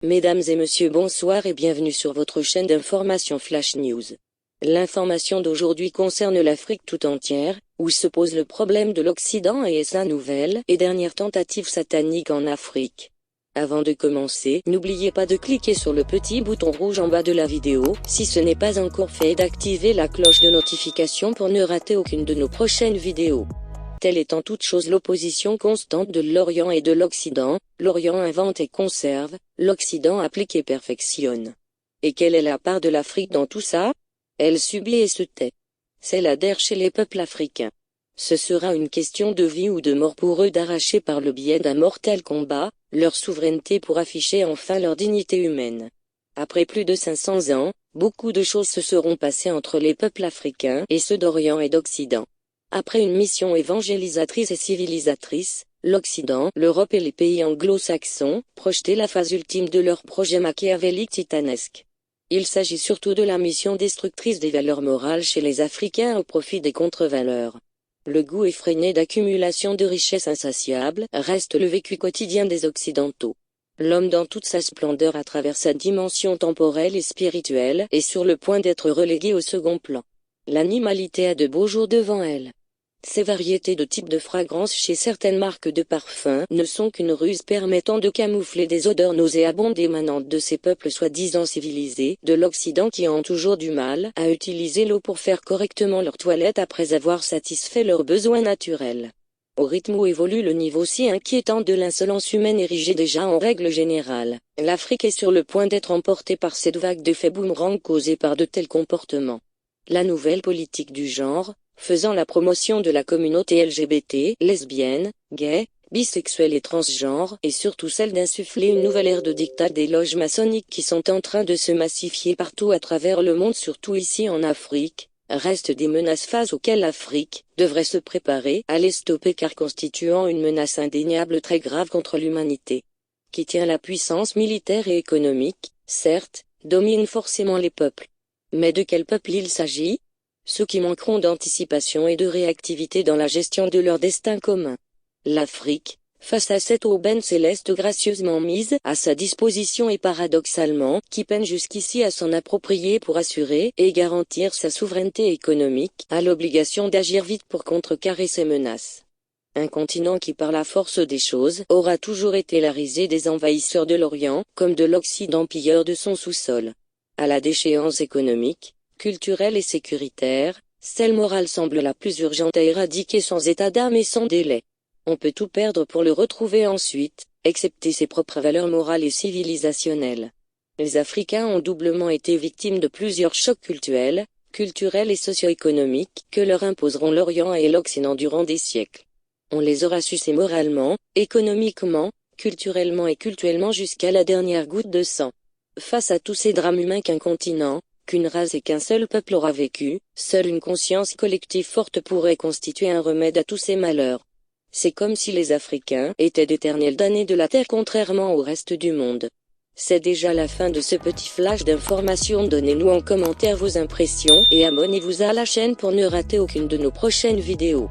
Mesdames et messieurs, bonsoir et bienvenue sur votre chaîne d'information Flash News. L'information d'aujourd'hui concerne l'Afrique tout entière, où se pose le problème de l'Occident et sa nouvelle et dernière tentative satanique en Afrique. Avant de commencer, n'oubliez pas de cliquer sur le petit bouton rouge en bas de la vidéo, si ce n'est pas encore fait, et d'activer la cloche de notification pour ne rater aucune de nos prochaines vidéos. Telle est en toute chose l'opposition constante de l'Orient et de l'Occident, l'Orient invente et conserve, l'Occident applique et perfectionne. Et quelle est la part de l'Afrique dans tout ça? Elle subit et se tait. C'est la der chez les peuples africains. Ce sera une question de vie ou de mort pour eux d'arracher par le biais d'un mortel combat, leur souveraineté pour afficher enfin leur dignité humaine. Après plus de 500 ans, beaucoup de choses se seront passées entre les peuples africains et ceux d'Orient et d'Occident. Après une mission évangélisatrice et civilisatrice, l'Occident, l'Europe et les pays anglo-saxons projetaient la phase ultime de leur projet machiavélique titanesque. Il s'agit surtout de la mission destructrice des valeurs morales chez les Africains au profit des contre-valeurs. Le goût effréné d'accumulation de richesses insatiables reste le vécu quotidien des Occidentaux. L'homme dans toute sa splendeur à travers sa dimension temporelle et spirituelle est sur le point d'être relégué au second plan. L'animalité a de beaux jours devant elle. Ces variétés de types de fragrances chez certaines marques de parfums ne sont qu'une ruse permettant de camoufler des odeurs nauséabondes émanantes de ces peuples soi-disant civilisés de l'Occident qui ont toujours du mal à utiliser l'eau pour faire correctement leur toilette après avoir satisfait leurs besoins naturels. Au rythme où évolue le niveau si inquiétant de l'insolence humaine érigée déjà en règle générale, l'Afrique est sur le point d'être emportée par cette vague d'effets boomerang causés par de tels comportements. La nouvelle politique du genre, faisant la promotion de la communauté LGBT, lesbienne, gay, bisexuelle et transgenre, et surtout celle d'insuffler une nouvelle ère de diktat des loges maçonniques qui sont en train de se massifier partout à travers le monde, surtout ici en Afrique, restent des menaces face auxquelles l'Afrique devrait se préparer à les stopper car constituant une menace indéniable très grave contre l'humanité. Qui tient la puissance militaire et économique, certes, domine forcément les peuples. Mais de quel peuple il s'agit? Ceux qui manqueront d'anticipation et de réactivité dans la gestion de leur destin commun. L'Afrique, face à cette aubaine céleste gracieusement mise à sa disposition et paradoxalement, qui peine jusqu'ici à s'en approprier pour assurer et garantir sa souveraineté économique, a l'obligation d'agir vite pour contrecarrer ces menaces. Un continent qui par la force des choses aura toujours été la risée des envahisseurs de l'Orient, comme de l'Occident pilleur de son sous-sol. À la déchéance économique, culturelle et sécuritaire, celle morale semble la plus urgente à éradiquer sans état d'âme et sans délai. On peut tout perdre pour le retrouver ensuite, excepté ses propres valeurs morales et civilisationnelles. Les Africains ont doublement été victimes de plusieurs chocs culturels et socio-économiques que leur imposeront l'Orient et l'Occident durant des siècles. On les aura sucés moralement, économiquement, culturellement et cultuellement jusqu'à la dernière goutte de sang. Face à tous ces drames humains qu'un continent, qu'une race et qu'un seul peuple aura vécu, seule une conscience collective forte pourrait constituer un remède à tous ces malheurs. C'est comme si les Africains étaient d'éternels damnés de la terre contrairement au reste du monde. C'est déjà la fin de ce petit flash d'information. Donnez-nous en commentaire vos impressions et abonnez-vous à la chaîne pour ne rater aucune de nos prochaines vidéos.